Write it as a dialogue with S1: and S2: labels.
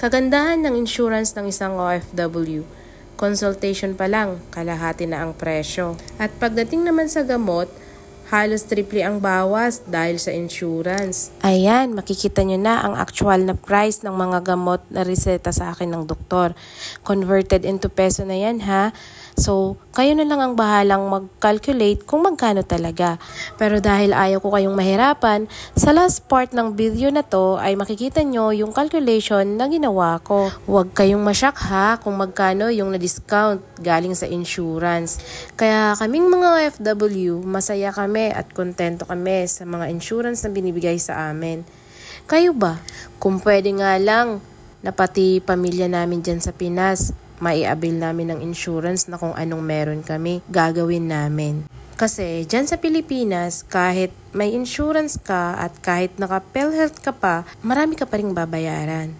S1: Kagandahan ng insurance ng isang OFW. Consultation pa lang, kalahati na ang presyo. At pagdating naman sa gamot, halos triple ang bawas dahil sa insurance. Ayan, makikita nyo na ang actual na price ng mga gamot na reseta sa akin ng doktor. Converted into peso na yan ha. So, kayo na lang ang bahalang mag-calculate kung magkano talaga. Pero dahil ayaw ko kayong mahirapan, sa last part ng video na to ay makikita nyo yung calculation na ginawa ko. Huwag kayong masyak ha kung magkano yung na-discount galing sa insurance. Kaya kaming mga OFW, masaya kami at kontento kami sa mga insurance na binibigay sa amin. Kayo ba? Kung pwede nga lang na pati pamilya namin dyan sa Pinas, mai-avail namin ng insurance na kung anong meron kami, gagawin namin. Kasi dyan sa Pilipinas, kahit may insurance ka at kahit naka-PhilHealth ka pa, marami ka pa ring babayaran.